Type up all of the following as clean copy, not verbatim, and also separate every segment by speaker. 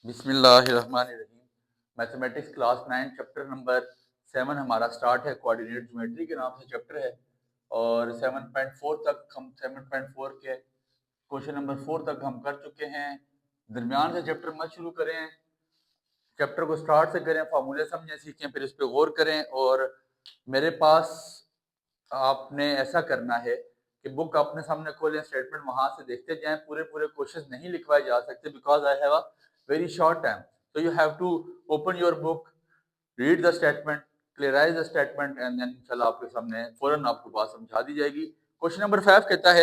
Speaker 1: बिस्मिल्लाहिर्रहमानिर्रहीम। Mathematics class 9 chapter number 7 हमारा start है। कोऑर्डिनेट ज्योमेट्री के नाम से चैप्टर है और 7.4 तक हम 7.4 के क्वेश्चन नंबर 4 तक हम कर चुके हैं। दरमियान से चैप्टर मत शुरू करें, चैप्टर को स्टार्ट से करें, फार्मूले समझें, सीखें, फिर इस पर गौर करें। और मेरे पास आपने ऐसा करना है कि बुक अपने सामने खोलें, स्टेटमेंट वहां से देखते जाएं। पूरे पूरे क्वेश्चन नहीं लिखवाए जा सकते because I have a very short time, so you have to open your book, read the statement, clearize the statement and then इंशाल्लाह आपके सामने फौरन आपको बात समझा दी जाएगी। क्वेश्चन नंबर 5 कहता है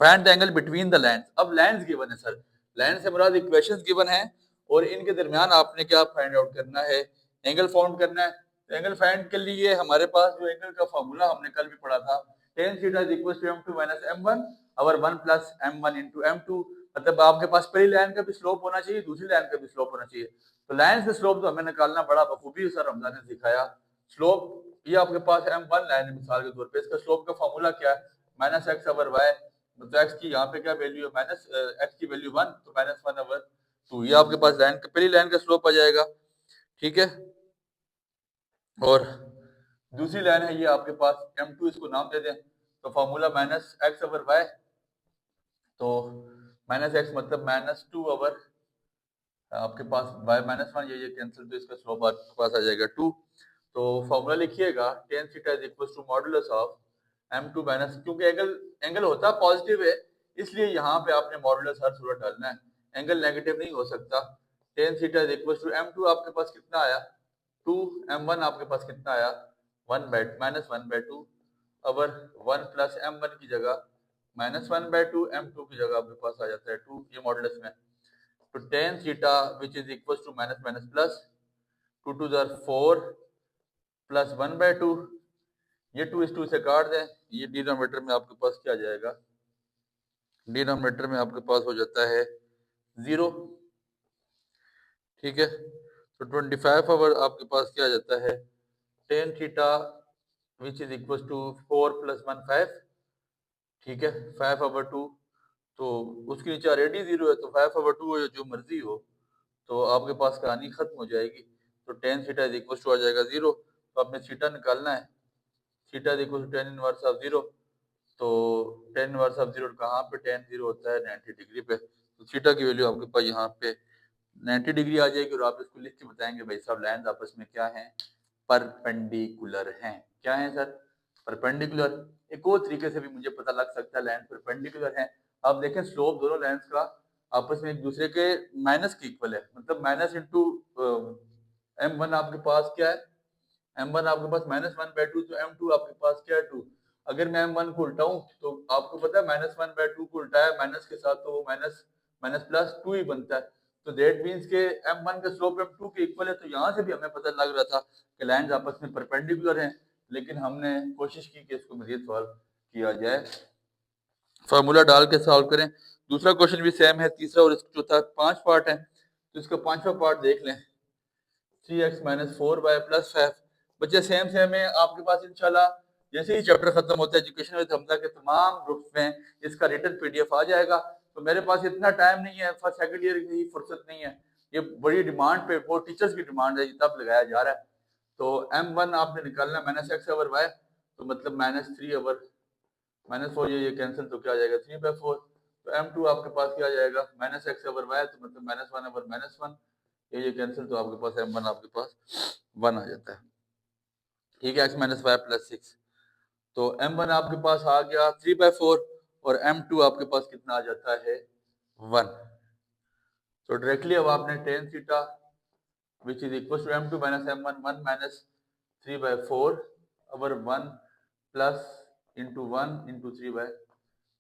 Speaker 1: find the angle between the lines. अब लाइंस गिवन है सर, लाइन से मुराद इक्वेशंस गिवन है और इनके दरमियान आपने क्या फाइंड आउट करना है, एंगल फाउंड करना है। एंगल फाइंड के लिए हमारे पास जो एंगल का फार्मूला हमने कल भी पढ़ा था, tan theta is equal to m2 minus m1 और 1 प्लस m1 इनटू m2। मतलब आपके पास पहली लाइन का भी स्लोप होना चाहिए, दूसरी लाइन का भी स्लोप होना चाहिए। तो लाइन से स्लोप तो हमें निकालना बड़ा बखूबी सर रमजान ने सिखाया। स्लोप ये आपके पास m1 लाइन है मिसाल के तौर पे, इसका स्लोप का फार्मूला क्या है, माइनस एक्स ओवर वाई। तो एक्स की यहाँ पे क्या वैल्यू है, माइनस एक्स की वैल्यू 1, तो माइनस 1 ओवर 2। ये आपके पास लाइन का पहली लाइन का स्लोप आ जाएगा, ठीक है। और दूसरी लाइन है ये आपके पास m2, इसको नाम दे दें तो formula minus X over Y, तो माइनस एक्स मतलब माइनस 2 ओवर आपके पास वाई माइनस 1, ये कैंसिल, तो इसका स्लोप आपके पास आ जाएगा 2। तो फॉर्मूला लिखिएगा tan theta is equal to modulus of m2 minus, क्योंकि एंगल एंगल होता पॉजिटिव है इसलिए यहाँ पे आपने मॉडुलस हर सूरत डालना है, एंगल नेगेटिव नहीं हो सकता। tan theta is equal to m2 आपके पास कितना आया 2, m1 आपके पास कितना आया 1 by minus 1 by 2 over 1 plus m1 की जगह माइनस 1 बाय 2, m2 की जगह आपके पास आ जाता है 2, ये मॉडुलस में। तो tan theta which is equal to minus minus plus 2 to the 4 plus 1 by 2, ये 2 इस 2 से काट दें, ये डिनोमिनेटर में आपके पास क्या आ जाएगा, डिनोमिनेटर में आपके पास हो जाता है 0, ठीक है। तो 25 ओवर आपके पास क्या आ जाता है tan theta which is equal to 4 plus 1 5, ठीक है, 5 ओवर 2। तो उसके नीचे ऑलरेडी 0 है तो 5 ओवर 2 जो मर्जी हो, तो आपके पास कहानी खत्म हो जाएगी। तो tan theta is equal to आ जाएगा 0। तो आपने थीटा निकालना है, theta is equal to tan inverse of 0। तो tan इनवर्स ऑफ 0 कहाँ पे, tan 0 होता है 90 डिग्री पे, तो थीटा की वैल्यू आपके पास यहाँ पे 90 डिग्री आ जाएगी। और आप इसको लिख के बताएंगे भाई साहब लाइन आपस में क्या है, परपेंडिकुलर हैं। क्या है सर, परपेंडिकुलर। एक और तरीके से भी मुझे पता लग सकता है लाइन परपेंडिकुलर है। आप देखें स्लोप दोनों लाइंस का आपस में एक दूसरे के माइनस के इक्वल है, मतलब माइनस इंटू m1 आपके पास क्या है, m1 आपके पास माइनस 1 बाय 2, तो m2 आपके पास क्या है 2। अगर मैं m1 को उल्टाऊं तो आपको पता है माइनस 1 बाय 2 को उल्टाया माइनस के साथ तो वो माइनस माइनस प्लस 2 ही बनता है। तो दैट मींस के m1 का स्लोप m2 के इक्वल है। तो यहाँ से भी हमें पता लग रहा था कि लाइंस आपस में परपेंडिकुलर हैं, लेकिन हमने कोशिश की कि इसको मजीद सॉल्व किया जाए, फार्मूला डाल के सॉल्व करें। दूसरा क्वेश्चन भी सेम है, तीसरा और चौथा 5 पार्ट है, तो इसका 5वां पार्ट देख लें। 3x माइनस 4y प्लस 5, बच्चे सेम सेम है आपके पास। इंशाल्लाह जैसे ही चैप्टर खत्म होता है एजुकेशन विद हमजा के तमाम ग्रुप्स में इसका रिटन पीडीएफ आ जाएगा। तो मेरे पास इतना टाइम नहीं है, फर्स्ट सेकंड ईयर की फुर्सत नहीं है, ये बड़ी डिमांड पे वो टीचर्स की डिमांड है, ये तब लगाया जा रहा है। तो m1 आपने निकालना है माइनस एक्स ओवर वाई, तो मतलब माइनस 3 ओवर माइनस 4, ये कैंसिल, तो क्या आ जाएगा 3 बाई 4। तो m2 आपके पास क्या आ जाएगा माइनस एक्स ओवर वाई, तो मतलब माइनस 1 ओवर माइनस 1, ये कैंसिल, तो आपके पास m1 आपके पास 1 आ जाता है, ठीक है, x माइनस वाई प्लस 6। तो m1 आपके पास आ गया 3 बाई 4 और m2 आपके पास कितना आ जाता है 1। तो डायरेक्टली अब आपने tan theta which is equal to m2 minus m1 1 minus 3 by 4 over 1 plus into 1 into 3 by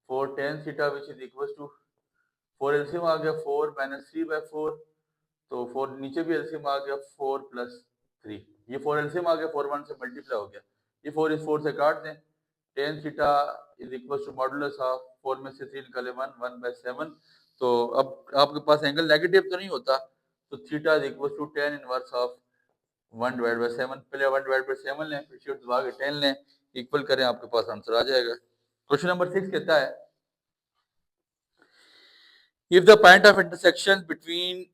Speaker 1: 4 tan theta which is equal to 4 LCM आ गया 4 माइनस 3 बाई 4, तो 4 नीचे भी एलसीएम आ गया 4 प्लस 3, ये 4 एलसीएम आ गया 4 1 से मल्टीप्लाई हो गया, ये 4 इस 4 से काट दें। tan theta is equal to modulus of 4 में से 3 निकाले 1 1 बाय 7। तो अब आपके पास एंगल नेगेटिव तो नहीं होता, तो theta is equal to tan inverse of 1 divide by 7, पहले 1 डिवाइड बाय 7 लें, फिर शिफ्ट दबा के 10 लें, इक्वल करें, आपके पास आंसर आ जाएगा। क्वेश्चन नंबर 6 कहता है if the point of intersection between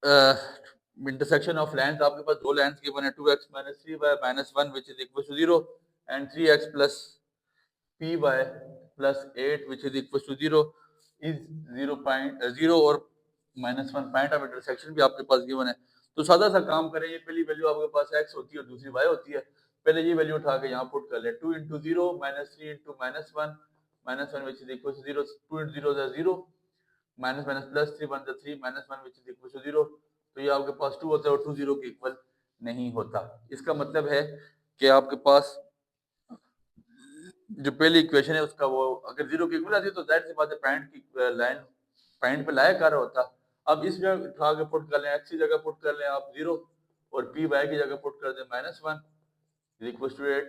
Speaker 1: intersection of lines, आपके पास दो लाइंस गिवन है 2x minus 3y minus 1 which is equal to 0 and 3x plus py plus 8 which is equal to 0 is 0 और -1 point of intersection भी आपके पास given है। तो सादा सा काम करें, ये पहली वैल्यू आपके पास x होती है और दूसरी y होती है। पहले ये वैल्यू उठा के यहाँ पुट कर लें, 2 into 0 minus 3 into -1 which is equal to 0, 2 into 0 is 0 minus minus plus 3 1 3 -1 which is equal to 0। तो ये आपके पास 2 होता है और 2 0 के इक्वल नहीं होता। इसका मतलब है कि आपके पास जो पहली इक्वेशन है उसका वो अगर 0 के इक्वल आती तो जाहिर सी बात है पॉइंट की लाइन पॉइंट पे लाया कर होता। अब इसमें उठा के पुट कर लें, x की जगह पुट कर लें आप 0 और p y की जगह पुट कर दें -1 is equal to 8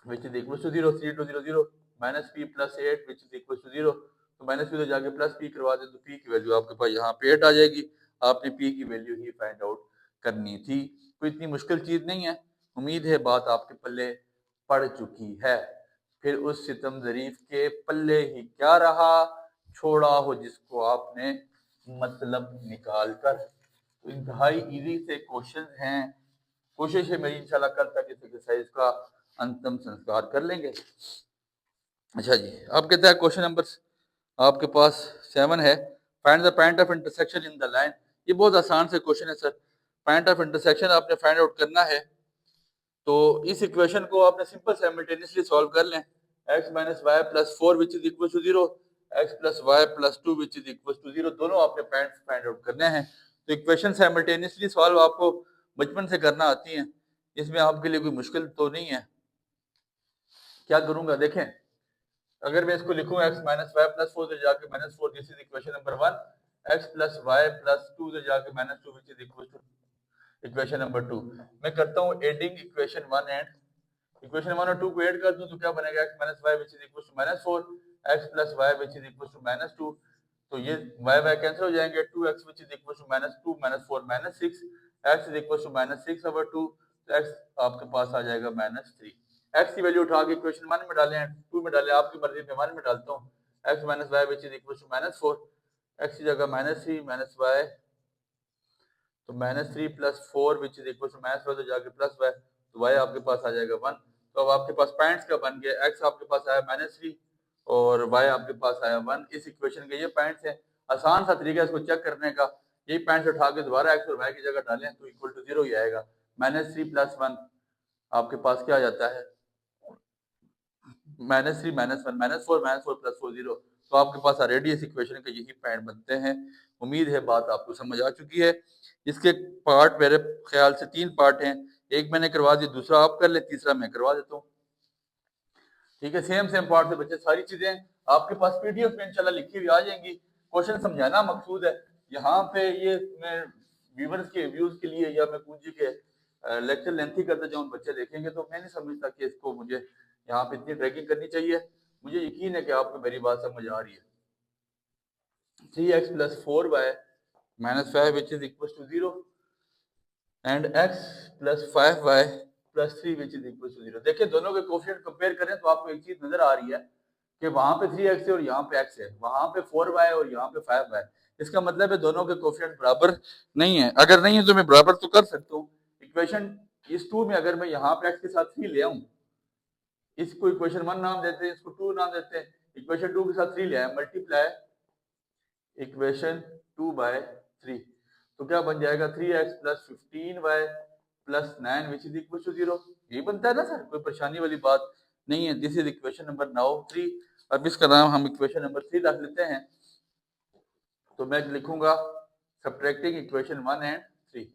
Speaker 1: which is equal to 0, 3 to 0 0 minus p plus 8 which is equal to 0। तो माइनस p तो जाके प्लस p करवा दे तो p की वैल्यू आपके पास यहाँ पे 8 आ जाएगी। आपने p की वैल्यू ही फाइंड आउट करनी थी, कोई इतनी मुश्किल चीज नहीं है। उम्मीद है बात आपके पल्ले पड़ चुकी है। फिर उस सितम ज़रीफ के पल्ले ही क्या रहा, छोड़ा हो जिसको आपने मतलब निकाल कर। तो इंतहाई इजी से क्वेश्चन हैं, कोशिश है मेरी इंशाल्लाह कल तक इस एक्सरसाइज का अंतिम संस्कार कर लेंगे। अच्छा जी, आप कहते हैं क्वेश्चन नंबर आपके पास 7 है, find the point of intersection in the line. ये बहुत आसान से क्वेश्चन है सर। पॉइंट ऑफ इंटरसेक्शन आपने फाइंड आउट करना है, तो इस इक्वेशन को आपने सिंपल साइमल्टेनियसली सॉल्व कर लें। x minus Y plus 4 which is equal to 0, x plus Y plus 2 which is equal to 0, दोनों आपने पॉइंट्स फाइंड आउट करने हैं। तो इक्वेशन साइमल्टेनियसली सॉल्व आपको बचपन से करना आती हैं, इसमें आपके लिए कोई मुश्किल तो नहीं है। क्या करूंगा देखें, अगर मैं इसको लिखूं x माइनस वाई प्लस 4 से जाके -4, this is equation number 1, x plus Y plus 2 से जाके -2 which is equal to equation number 2। मैं करता हूं एडिंग इक्वेशन 1 एंड इक्वेशन 1 और 2 को ऐड कर दूं तो क्या बनेगा, x minus Y which is equal to -4, x plus Y which is equal to -2। तो ये y y कैंसिल हो जाएंगे, 2x which is equal to -2 -4 -6, x is equal to -6/2, तो x आपके पास आ जाएगा -3। x की वैल्यू उठा के इक्वेशन 1 में डालें, 2 में डालें, आपकी मर्जी में 1 में डालता हूं। x minus Y which is equal to -4, x की जगह -3 माइनस y, तो -3 plus 4 which is equal to -4 तो जाके प्लस y, तो y आपके पास आ जाएगा 1। तो अब आपके पास पॉइंट्स का बन गया, x आपके पास आया -3 और y आपके पास आया 1। इस इक्वेशन के ये पॉइंट्स हैं। आसान सा तरीका है इसको चेक करने का, यही पॉइंट्स उठा के दोबारा x और y की जगह डालें तो इक्वल टू 0 ही आएगा। -3 प्लस 1 आपके पास क्या आ जाता है, -3 -1 -4 प्लस 4 0। तो आपके पास ऑलरेडी इस इक्वेशन के यही पॉइंट बनते हैं। उम्मीद है बात आपको समझ आ चुकी है। इसके पार्ट मेरे ख्याल से 3 पार्ट हैं, एक मैंने करवा दिया, दूसरा आप कर ले, तीसरा मैं करवा देता हूँ। ठीक है, सेम पार्ट से बच्चे सारी चीजें आपके पास पीडीएफ में इंशाल्लाह लिखी हुई आ जाएंगी। क्वेश्चन समझाना मकसूद है। यहाँ पे ये मैं व्यूअर्स के व्यूज के लिए या मैं पूंजी के लेक्चर लेंथी करते जाऊँ, बच्चे देखेंगे तो मैं नहीं समझता कि इसको मुझे यहाँ पे इतनी ड्रैगिंग करनी चाहिए। मुझे यकीन है कि आपको मेरी बात समझ आ रही है। 3x plus 4y minus 5 which is equals to 0 and x plus 5y plus 3 which is equals to 0। देखिए दोनों के कोफिशिएंट कंपेयर करें तो आपको एक चीज नजर आ रही है कि वहां पे 3x है और यहाँ पे x है, वहां पे 4y और यहाँ पे 5y। इसका मतलब है दोनों के कोफिशिएंट बराबर नहीं है। अगर नहीं है तो मैं बराबर तो कर सकता हूँ। इक्वेशन इस 2 में अगर मैं यहाँ पे x के साथ 3 ले आऊं, इसको इक्वेशन 1 नाम देते हैं, इसको 2 नाम देते हैं, इक्वेशन 2 के साथ 3 ले आए, मल्टीप्लाई इक्वेशन 2 बाय 3, तो क्या बन जाएगा 3x plus 15y plus 9 which is equal to 0। ये बनता है ना सर, कोई परेशानी वाली बात नहीं है। This is equation number 3। अब इसका नाम हम इक्वेशन नंबर 3 रख लेते हैं। तो मैं लिखूंगा सब्ट्रैक्टिंग इक्वेशन 1 एंड 3।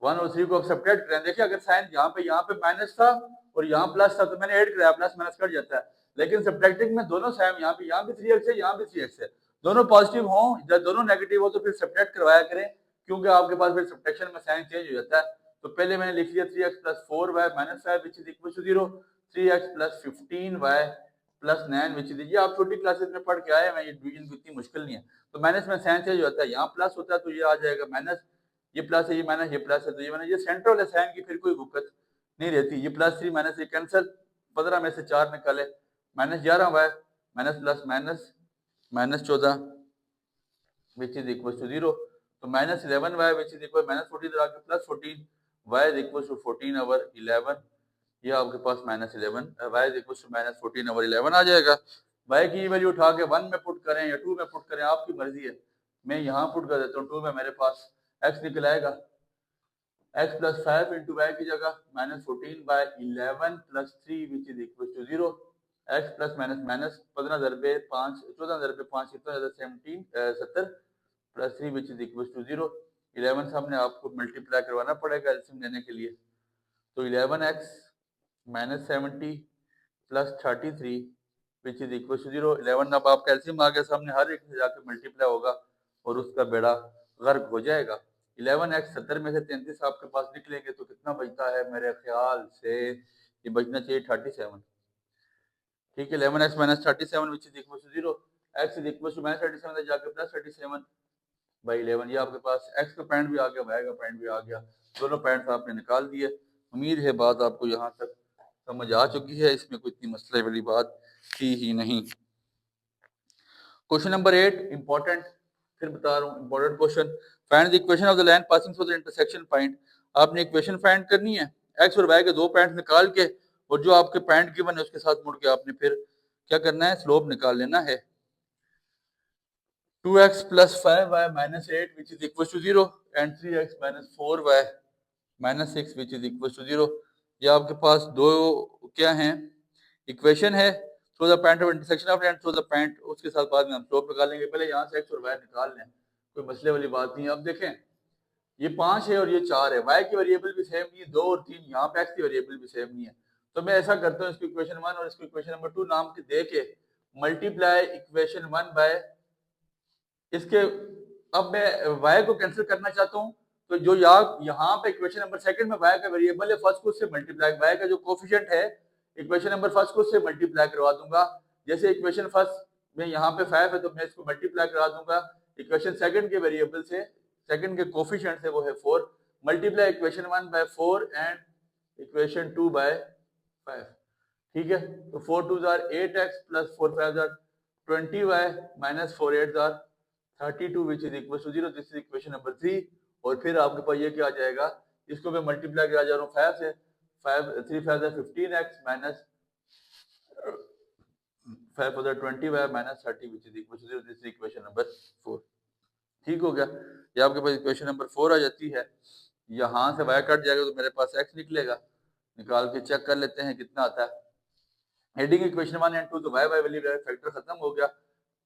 Speaker 1: 1 और 3 को अब सब्ट्रैक्ट करें। देखिए अगर साइन यहाँ पे माइनस था और यहाँ प्लस था तो मैंने ऐड कराया, प्लस माइनस कट जाता है। लेकिन सब्ट्रैक्टिंग में दोनों साइन यहाँ पे 3x है, यहाँ पे 3x है, दोनों पॉजिटिव हो, जब दोनों नेगेटिव हो तो फिर सब्ट्रैक्ट करवाया करें, क्योंकि आपके पास फिर सब्ट्रैक्शन में साइन चेंज हो जाता है। तो पहले मैंने लिख लिया 3x plus 4y minus 5 which is equal to 0, 3x plus 15y plus 9 which is, ये आप छोटी क्लासेस में पढ़ के आए हैं, ये डिवीजन इतनी मुश्किल नहीं है। तो माइनस में साइन चेंज हो जाता है, यहाँ प्लस होता है तो ये आ जाएगा माइनस, ये प्लस है, ये माइनस, ये प्लस है, तो ये माइनस, ये सेंटर वाले साइन की फिर कोई वुकत नहीं रहती। ये +3 माइनस ये कैंसिल, 15 में से 4 निकाले, -11y minus plus minus -14 which is equal to 0। तो -11y विच इज इक्वल -14 इधर आके +14 y is equal to 14 over 11, ये आपके पास -11 y is equal to -14 over 11 आ जाएगा। y की वैल्यू उठा के 1 में पुट करें या 2 में पुट करें, आपकी मर्जी है। मैं यहाँ पुट कर देता हूँ 2 में, मेरे पास x निकल आएगा x प्लस 5 इंटू वाई की जगह -14/11 plus 3 which is equal to 0। x plus minus minus 15 दरबे 5 14 दरबे 5 कितना 70 plus 3 which is equal to 0। 11 सामने आपको मल्टीप्लाई करवाना पड़ेगा एलसीएम लेने के लिए। तो 11x minus 70 plus 33 which is equal to 0। 11 अब आपका एलसीएम आ गया सामने, हर एक से जाकर मल्टीप्लाई होगा और उसका बेड़ा गर्क हो जाएगा। 11x 70 में से 33 आपके पास निकलेंगे तो कितना बचता है, मेरे ख्याल से ये बचना चाहिए 37। ठीक है, 11x minus 37 which is equal to 0। x is equal to minus 37 जाके प्लस 37/11। ये आपके पास x का पॉइंट भी आ गया, y का पॉइंट भी आ गया, दोनों पॉइंट्स आपने निकाल दिए। उम्मीद है बात आपको यहाँ तक समझ आ चुकी है, इसमें कोई इतनी मसले वाली बात थी ही नहीं। क्वेश्चन नंबर 8 इंपॉर्टेंट, फिर बता रहा हूँ important question. Find the equation of the line passing through the intersection point. आपने इक्वेशन फाइंड करनी है, x और y के दो पॉइंट निकाल के और जो आपके पॉइंट गिवन है उसके साथ मुड़ के आपने फिर क्या करना है, स्लोप निकाल लेना है। 2x plus 5y minus 8 which is equal to 0 and 3x minus 4y minus 6 which is equal to 0। ये आपके पास दो क्या हैं, इक्वेशन है। Through the point of intersection of and through the point, उसके साथ बाद में हम स्लोप निकालेंगे। पहले यहाँ से x और y निकाल लें, कोई मसले वाली बात नहीं है। अब देखें ये 5 है और ये 4 है, y की वेरिएबल भी सेम नहीं है, 2 और 3 यहाँ पे x की वेरिएबल भी सेम नहीं है। तो मैं ऐसा करता हूँ, इसको इक्वेशन 1 और इसको इक्वेशन नंबर 2 नाम के दे के मल्टीप्लाई इक्वेशन 1 बाय इसके। अब मैं y को कैंसिल करना चाहता हूँ, तो जो यहाँ पे इक्वेशन नंबर सेकंड में y का वेरिएबल है, फर्स्ट को उससे मल्टीप्लाई, y का जो कोफिशिएंट है इक्वेशन नंबर फर्स्ट को उससे मल्टीप्लाई करवा दूंगा। जैसे इक्वेशन फर्स्ट में यहाँ पे 5 है तो मैं इसको मल्टीप्लाई करा दूंगा इक्वेशन सेकंड के वेरिएबल से, सेकंड के कोफिशिएंट से वो है 4, multiply equation 1 by 4 and equation 2 by 5। ठीक है, तो 4 2 are 8x plus 4 5 are 20y minus 4 8 are 32 which is equal to 0। This is equation number 3। और फिर आपके पास ये क्या आ जाएगा, इसको मैं मल्टीप्लाई करा जा रहा हूँ 5 से, 5 3 5 15x minus 5 20y minus 30 which is equal to 0। This is equation number 4। ठीक हो गया, ये आपके पास इक्वेशन नंबर 4 आ जाती है। यहाँ से y कट जाएगा तो मेरे पास x निकलेगा, निकाल के चेक कर लेते हैं कितना आता है। हेडिंग इक्वेशन 1 एंड 2 तो y वैल्यू फैक्टर खत्म हो गया,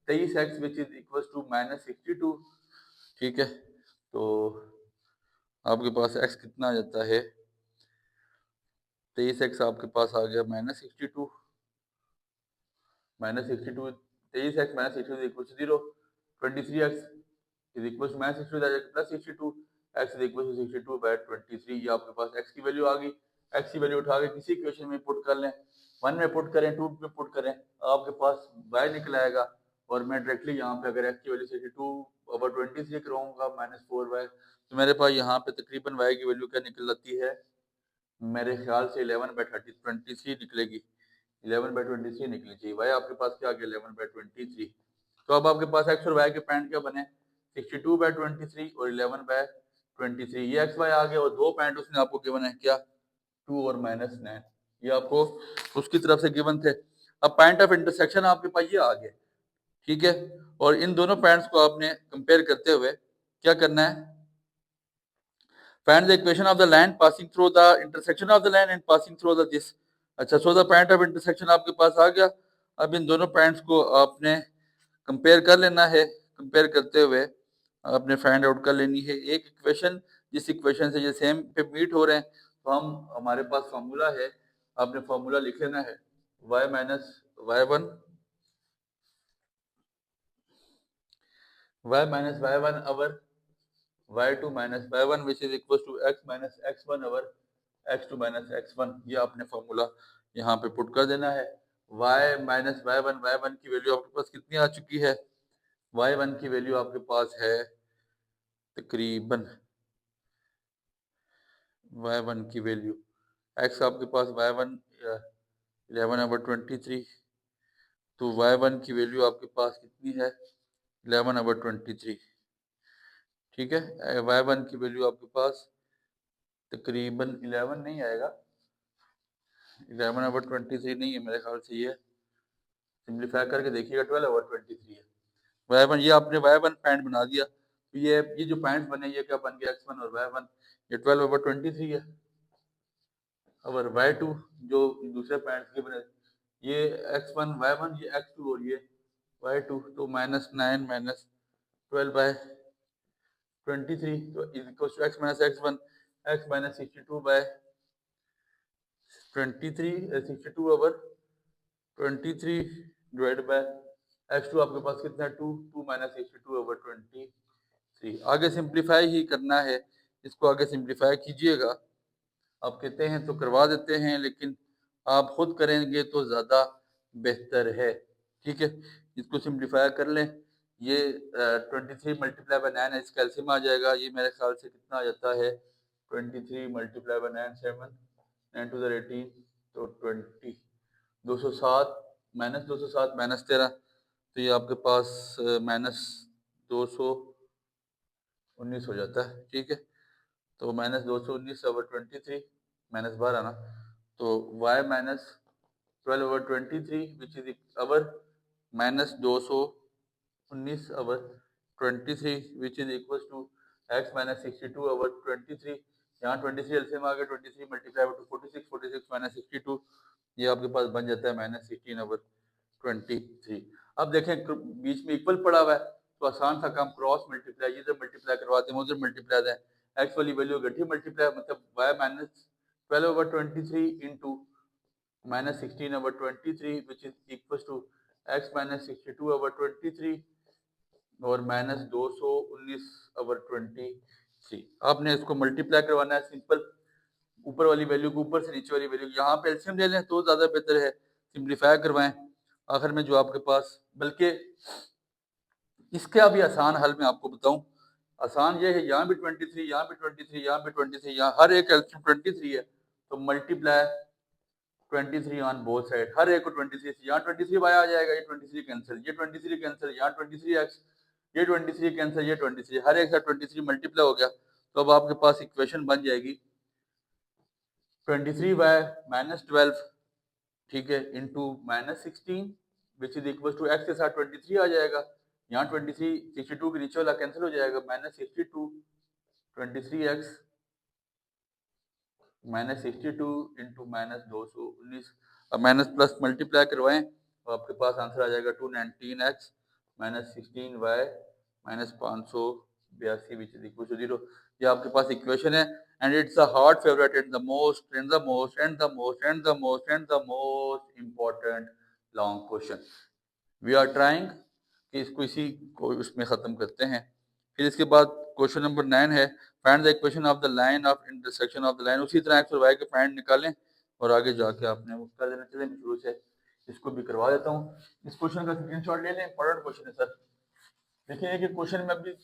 Speaker 1: 23x which is equal to -62। ठीक है, तो आपके पास x कितना आ जाता है, 23x आपके पास आ गया -62, -62 23x -62 is equal to 0। 23x is equal to -62 plus 62, x is equal to 62/23। ये आपके पास x की वैल्यू आ गई। x की वैल्यू उठा के किसी इक्वेशन में पुट कर लें, 1 में पुट करें, 2 में पुट करें, आपके पास y निकल आएगा। और मैं डायरेक्टली यहाँ पे अगर x की वैल्यू 62/23 कराऊंगा -4y, तो मेरे पास यहाँ पे तकरीबन y की वैल्यू क्या निकल आती है, मेरे ख्याल से 11/23 निकलेगी। 11/23 निकलनी चाहिए। y आपके पास क्या आ गया 11/23। तो अब आपके पास x और y के पॉइंट क्या बने, 62/23 और 11/23। ये x y आ गया और दो पॉइंट उसने आपको गिवन है क्या, 2 और -9। ये आपको उसकी तरफ से गिवन थे। अब पॉइंट ऑफ इंटरसेक्शन आपके पास ये आ गया। ठीक है, और इन दोनों पॉइंट्स को आपने कंपेयर करते हुए क्या करना है, find the equation of the line passing through the intersection of the line and passing through the this. अच्छा, so the point of intersection आपके पास आ गया। अब इन दोनों पॉइंट्स को आपने कंपेयर कर लेना है। कंपेयर करते हुए आपने फाइंड आउट कर लेनी है एक इक्वेशन, जिस इक्वेशन से ये सेम पे मीट हो रहे हैं, तो हम हमारे पास फार्मूला है, आपने फार्मूला लिख लेना है y minus y1 over y2 minus y1 which is equal to x minus x1 over x2 minus x1। ये आपने फार्मूला यहाँ पे पुट कर देना है। y माइनस y1 की वैल्यू आपके पास कितनी आ चुकी है, y1 की वैल्यू आपके पास है तकरीबन y1 की वैल्यू, x आपके पास y1 11/23, तो y1 की वैल्यू आपके पास कितनी है 11/23। ठीक है। y1 की वैल्यू आपके पास तकरीबन 11 नहीं आएगा, 11/23 नहीं है मेरे ख्याल से, ये सिंप्लीफाई करके देखिएगा 12/23 है। y1 ये आपने y1 पॉइंट बना दिया, तो ये जो पॉइंट्स बने ये क्या बन गया, x1 और y1, ये 12/23 है। और y2 जो दूसरे पॉइंट्स के बने, ये x1 y1, ये x2 और ये y2, तो -9 -12/23, तो is equal to x - x1 x - 62/23, 62/23 divide by x2 आपके पास कितना है 2 62/23। आगे सिंप्लीफाई ही करना है, इसको आगे सिंप्लीफाई कीजिएगा। आप कहते हैं तो करवा देते हैं, लेकिन आप खुद करेंगे तो ज़्यादा बेहतर है। ठीक है, इसको सिंप्लीफाई कर लें। ये 23 मल्टीप्लाई बाय 9 है, इसका एलसीएम आ जाएगा। ये मेरे ख्याल से कितना आ जाता है, 23 मल्टीप्लाई बाय 9 7 9 2 18, तो 20 207 -207 -13, तो ये आपके पास -219 हो जाता है। ठीक है, तो -219/23 -12 ना, तो y -12/23 which is over -219/23 which is equal to x - 62/23। यहाँ 23 एलसीएम आ गया, 23 मल्टीप्लाई बाय 46, 46 - 62, ये आपके पास बन जाता है -16/23। अब देखें बीच में इक्वल पड़ा हुआ है, तो आसान सा काम, क्रॉस मल्टीप्लाई, इधर मल्टीप्लाई करवाते हैं उधर मल्टीप्लाई दें, एक्स वाली वैल्यू गठी मल्टीप्लाई, मतलब y -12/23 into -16/23 which is equal to x - 62/23 और -219/23। आपने इसको मल्टीप्लाई करवाना है सिंपल, ऊपर वाली वैल्यू को ऊपर से नीचे वाली वैल्यू, यहाँ पे एलसीएम ले लें तो ज़्यादा बेहतर है, सिंप्लीफाई करवाएं। आखिर में जो आपके पास, बल्कि इसका भी आसान हल मैं आपको बताऊं, आसान ये है, यहाँ भी 23, यहाँ भी 23, यहाँ भी 23, यहाँ हर एक एलसीएम 23 है, तो मल्टीप्लाई 23 ऑन बोथ साइड, हर एक को 23, यहाँ 23 बाय आ जाएगा, ये 23 कैंसिल, ये 23 कैंसिल, यहाँ 23x, ये 23 कैंसिल, ये 23, हर एक साथ 23 मल्टीप्लाई हो गया, तो अब आपके पास इक्वेशन बन जाएगी 23/-12, ठीक है, into -16 which is equal to x के साथ 23 आ जाएगा, यहाँ 23 62 के नीचे वाला कैंसिल हो जाएगा, -62 23x -62 इंटू -219, अब माइनस प्लस मल्टीप्लाई करवाएं तो आपके पास आंसर आ जाएगा 219x -16y -582 which is equal to 0। ये आपके पास इक्वेशन है, and it's a hot favourite and the most and the most and the most and the most and the most important long question. We are trying कि इसको इसी को उसमें ख़त्म करते हैं। फिर इसके बाद क्वेश्चन नंबर 9 है, find the equation of the line of intersection of the line. उसी तरह एक्स और वाई के फाइंड निकालें और आगे जाके आपने वो कर देना। चलें शुरू से इसको भी करवा देता हूँ। इस क्वेश्चन का स्क्रीनशॉट ले लें, इंपॉर्टेंट क्वेश्चन है सर। देखिए कि क्वेश्चन में अभी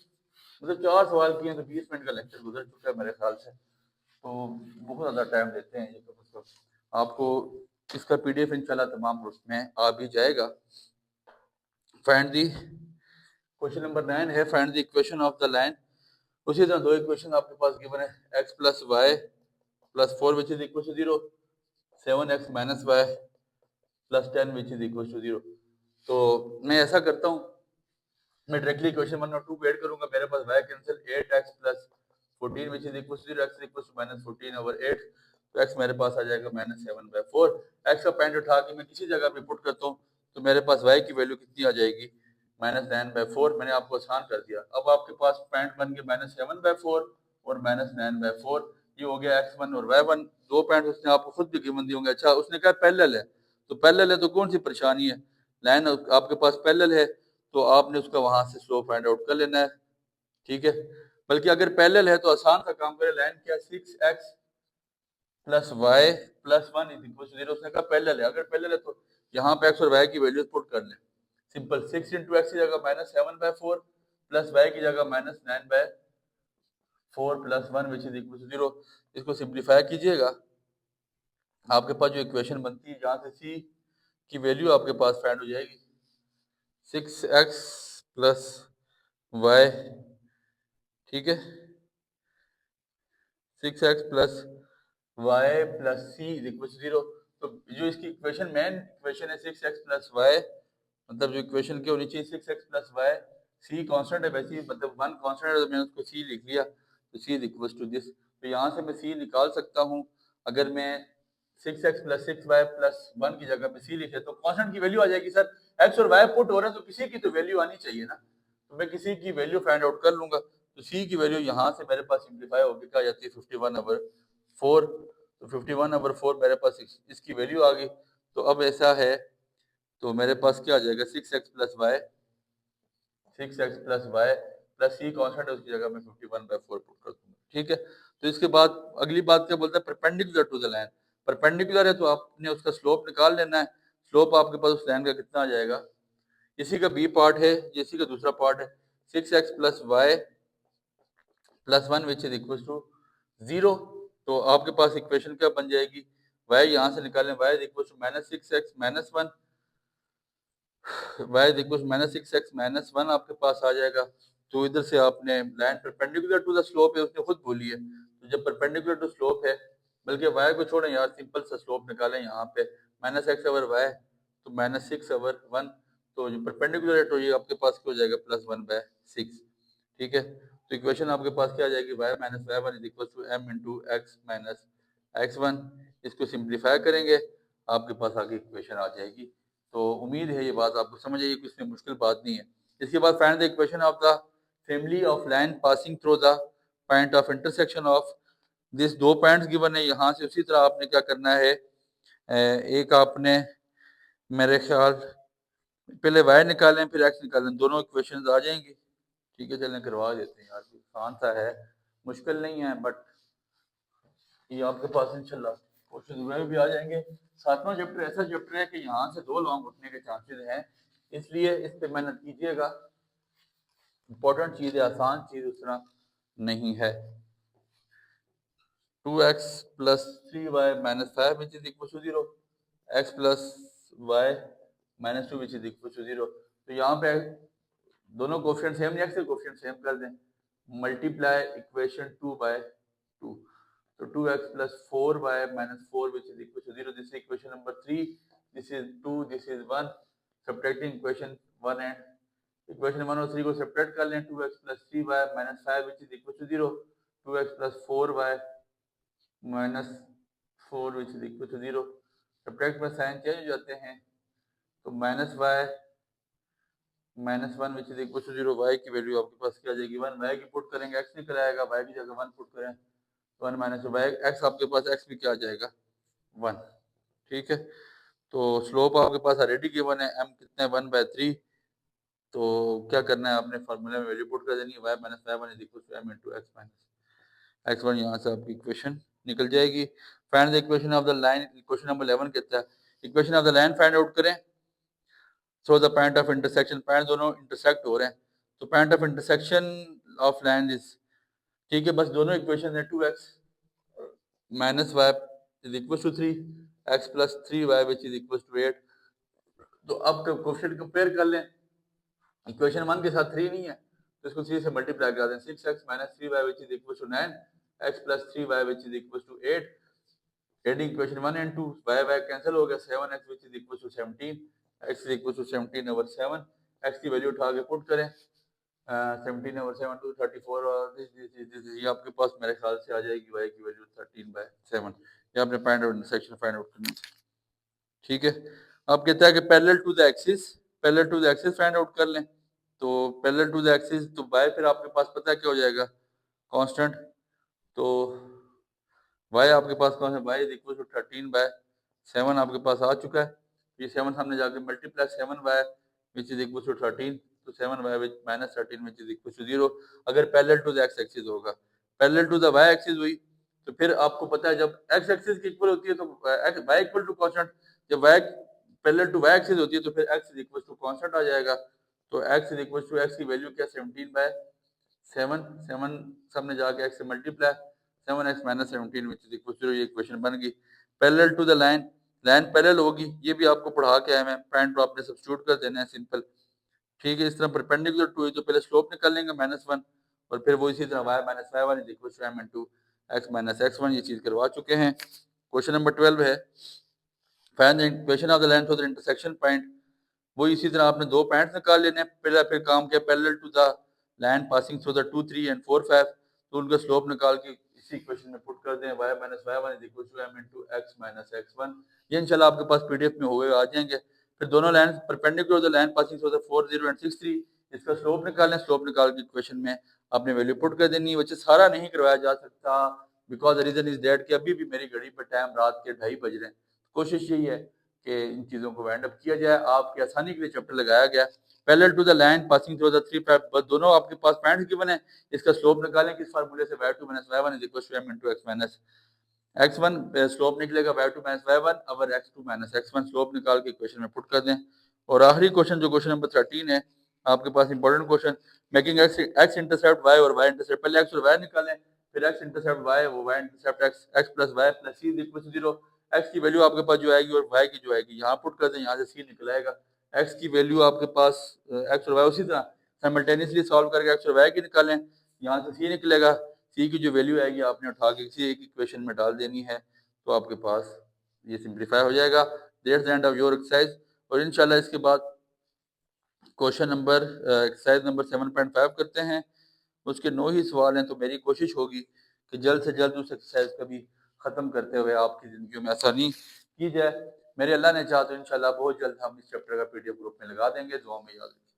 Speaker 1: मतलब 4 सवाल किए तो 20 मिनट का लेक्चर गुजर चुका है मेरे ख्याल से, तो बहुत ज़्यादा टाइम लेते हैं ये, तो मतलब आपको इसका PDF इंशाल्लाह तमाम उसमें आ भी जाएगा। फाइंड दी क्वेश्चन नंबर 9 है, find the equation of the line. उसी तरह दो इक्वेशन आपके पास गिवन है, x + y + 4 which is equal to 0, 7x - y + 10 which is equal to 0। तो मैं ऐसा करता हूँ, मैं डायरेक्टली इक्वेशन 1 और 2 को ऐड करूंगा, मेरे पास y cancel, 8x + 14 which is equal to 0, x equal to -14/8, तो x मेरे पास आ जाएगा -7/4। x का पॉइंट उठा के मैं किसी जगह पे पुट करता हूँ तो मेरे पास y की वैल्यू कितनी आ जाएगी, -9/4। मैंने आपको आसान कर दिया। अब आपके पास पॉइंट बन गए -7/4 और -9/4। ये हो गया x1 और y1, दो पॉइंट उसने आपको खुद भी गिवन दिए होंगे। अच्छा, उसने कहा पैरेलल है, तो पैरेलल है तो कौन सी परेशानी है, लाइन आपके पास पैरेलल है तो आपने उसका वहां से स्लोप फाइंड आउट कर लेना है। ठीक है, बल्कि अगर पैरेलल है तो आसान सा काम करें, लाइन क्या, 6x + y + 1 is equal to 0। उसने कहा पैरेलल है, अगर पैरेलल है तो यहाँ पे x और y की वैल्यूज पुट कर लें। सिंपल, 6 × x की जगह -7/4 प्लस y की जगह -9/4 + 1 विच इज इक्वल टू 0। इसको सिंप्लीफाई कीजिएगा, आपके पास जो इक्वेशन बनती है जहाँ से c की वैल्यू आपके पास फाइंड हो जाएगी, 6x + y, ठीक है, 6x plus Y plus c is equal to 0। तो जो इसकी इक्वेशन मेन इक्वेशन है 6x प्लस वाई, मतलब जो इक्वेशन क्या होनी चाहिए 6x प्लस वाई, सी कांस्टेंट है वैसे ही, मतलब वन कांस्टेंट है तो मैंने उसको सी लिख लिया, तो सी इज इक्वल टू दिस। तो यहाँ से मैं सी निकाल सकता हूँ। अगर मैं 6x प्लस 6y प्लस 1 की जगह पे सी लिखे तो कांस्टेंट की वैल्यू आ जाएगी। सर x और y पुट हो रहा है तो किसी की तो वैल्यू आनी चाहिए ना, तो मैं किसी की वैल्यू फाइंड आउट कर लूंगा। तो सी की वैल्यू यहाँ से मेरे पास सिंप्लीफाई होकर क्या आ जाती है 51/4। तो 51/4 मेरे पास इसकी वैल्यू आ गई। तो अब ऐसा है, तो मेरे पास क्या आ जाएगा 6x plus Y, 6x plus Y plus C constant है उसकी जगह मैं 51/4 पुट कर दूंगा। ठीक है, तो इसके बाद अगली बात क्या बोलता है, perpendicular to the line. Perpendicular है तो आपने उसका स्लोप निकाल लेना है। स्लोप आपके पास उस लाइन का कितना आ जाएगा, इसी का बी पार्ट है, इसी का दूसरा पार्ट है 6x plus Y plus 1 which is equal to 0। तो आपके पास इक्वेशन क्या बन जाएगी, y यहाँ से निकालें, y is equal to -6x minus 1, y is equal minus 6x minus 1 आपके पास आ जाएगा। तो इधर से आपने line perpendicular to the slope है, उसने खुद बोली है, तो जब परपेंडिकुलर टू स्लोप है, बल्कि y को छोड़ें यार, सिंपल सा स्लोप निकालें यहाँ पे -x/y, तो -6/1, तो जो परपेंडिकुलर है तो ये आपके पास क्या हो जाएगा +1/6। ठीक है, तो इक्वेशन आपके पास क्या आ जाएगी, y minus y1 is equal to m into x minus x1। इसको सिंप्लीफाई करेंगे, आपके पास आगे इक्वेशन आ जाएगी। तो उम्मीद है ये बात आपको समझ आई, इसमें मुश्किल बात नहीं है। इसके बाद find the equation of the family of line passing through the point of intersection of this. दो पॉइंट्स गिवन है, यहाँ से उसी तरह आपने क्या करना है, एक आपने मेरे ख्याल पहले y निकालें फिर x निकालें, दोनों इक्वेशंस आ जाएंगी। ठीक है, चलें करवा देते हैं यार, आसान सा है, मुश्किल नहीं है, बट ये आपके पास इंशाल्लाह क्वेश्चन में भी आ जाएंगे। सातवां चैप्टर ऐसा चैप्टर है कि यहाँ से 2 लॉन्ग उठने के चांसेस हैं, इसलिए इस पे मेहनत कीजिएगा। इंपॉर्टेंट चीज़ है, आसान चीज़ उस तरह नहीं है। 2x plus 3y minus 5 which is equal to 0, x plus y minus 2 which is equal to 0। तो यहाँ पे दोनों कोफिशिएंट सेम नहीं, x के कोफिशिएंट सेम कर दें, मल्टीप्लाई इक्वेशन 2/2, तो 2x plus 4y minus 4 which is equal to 0, this is equation number 3, this is 2, this is 1, subtracting equation 1 and equation 1 और 3 को subtract कर लें, 2x plus 3y minus 5 which is equal to 0, 2x plus 4y minus 4 which is equal to 0, subtract में sign change हो जाते हैं, तो minus y minus 1 which is equal to 0, y की वैल्यू आपके पास क्या आ जाएगी 1, y की पुट करेंगे x निकल आएगा, y की जगह 1 पुट करें 1 माइनस वाई, एक्स आपके पास x भी क्या आ जाएगा 1। ठीक है, तो स्लोप आपके पास ऑलरेडी गिवन है, m कितना है 1/3, तो क्या करना है आपने फार्मूले में वैल्यू पुट कर देनी है, y minus Y one is equal to m into x minus x1, यहाँ से आपकी इक्वेशन निकल जाएगी। Find the equation of the line, question number 11 कहता है equation of the line find out करें। So the point of intersection, point दोनों intersect हो रहे हैं, तो point of intersection of line is, ठीक है, बस दोनों इक्वेशन है 2x minus Y is equal to 3, x plus 3y which is equal to 8। तो अब कोफिशिएंट कंपेयर कर लें, इक्वेशन 1 के साथ 3 नहीं है तो इसको 3 से मल्टीप्लाई कर दें, 6x minus 3y which is equal to 9, x plus 3y which is equal to 8, adding equation 1 and 2, y cancel हो गया, 7x which is equal to 17, x is equal to 17/7, x की वैल्यू उठा के put करें, 17/7 to 34 और this ये आपके पास मेरे ख्याल से आ जाएगी y की वैल्यू 13/7। ये आपने find out intersection find out करनी है। ठीक है, अब कहता है कि parallel to the axis, parallel to the axis find out कर लें, तो पैरेलल टू द एक्सिस तो y फिर आपके पास पता है क्या हो जाएगा कांस्टेंट, तो y आपके पास कौन है, y इज इक्वल टू 13/7 आपके पास आ चुका है, ये 7 सामने जाके multiply 7y which is equal to 13, तो 7y which minus 13 which is equal to 0। अगर parallel to the X axis होगा, parallel to the Y axis हुई, तो फिर आपको पता है जब एक्स एक्सिस की इक्वल होती है तो वाई इक्वल टू कांस्टेंट, जब Y parallel to Y axis होती है तो फिर X is equal to constant आ जाएगा, तो X is equal to X की वैल्यू क्या 17/7, 7 सामने जाके एक्स से multiply 7x minus 17 which is equal to 0, ये इक्वेशन बन गई। Parallel to the line, line parallel होगी, ये भी आपको पढ़ा के आया मैं, पॉइंट को आपने सब्स्टिट्यूट कर देना है सिंपल। ठीक है, इस तरह परपेंडिकुलर टू है तो पहले स्लोप निकाल लेंगे -1 और फिर वो इसी तरह y minus Y one is equal to m into x minus x one, ये चीज़ करवा चुके हैं। क्वेश्चन नंबर 12 है find the equation of the length of the intersection point. वो इसी तरह आपने दो पॉइंट्स निकाल लेने हैं। पहला फिर काम किया parallel to the line passing through the 2, 3 and 4, 5, तो उनका स्लोप निकाल के इसी इक्वेशन में पुट कर दें y minus Y one is equal to m into x minus x one. ये इंशाल्लाह आपके पास पीडीएफ में हुए आ जाएंगे। फिर दोनों line perpendicular the line passing through the 4, 0 and 6, 3, इसका स्लोप निकालें। स्लोप निकाल के इक्वेशन में आपने वैल्यू पुट कर देनी है। वैसे सारा नहीं करवाया जा सकता because the reason is that कि अभी भी मेरी घड़ी पर टाइम रात के 2:30 बज रहे हैं। कोशिश यही है कि इन चीज़ों को वाइंड अप किया जाए। आपकी आसानी के लिए चैप्टर लगाया गया parallel to the line passing through the 3, 5, बस दोनों आपके पास पॉइंट्स गिवन है। इसका स्लोप निकालें किस फार्मूले से, y2 minus y1 is equal to m into x minus x1, slope निकलेगा y2 माइनस y1 अवर x2 माइनस x1, स्लोप निकाल के इक्वेशन में पुट कर दें। और आखिरी क्वेश्चन जो क्वेश्चन नंबर 13 है आपके पास important question, making x intercept y और y इंटरसेप्ट, पहले x और y निकालें, फिर x इंटरसेप्ट y वो y intercept x plus y plus c is equal to 0। x की वैल्यू आपके पास जो आएगी और y की जो आएगी यहाँ पुट कर दें, यहाँ से c निकल आएगा। x की वैल्यू आपके पास x और y उसी तरह साइमल्टेनियसली सॉल्व करके x और y की निकालें, यहाँ से c निकलेगा। c की जो वैल्यू आएगी आपने उठा के किसी एक इक्वेशन में डाल देनी है, तो आपके पास ये सिंप्लीफाई हो जाएगा। That's the end of your exercise. और इंशाल्लाह इसके बाद क्वेश्चन नंबर एक्सरसाइज नंबर 7.5 करते हैं। उसके 9 ही सवाल हैं, तो मेरी कोशिश होगी कि जल्द से जल्द उस एक्सरसाइज का भी ख़त्म करते हुए आपकी ज़िंदगी में आसानी की जाए। मेरे अल्लाह ने चाहा तो इंशाल्लाह बहुत जल्द हम इस चैप्टर का पीडीएफ ग्रुप में लगा देंगे। दुआ में याद रखिए।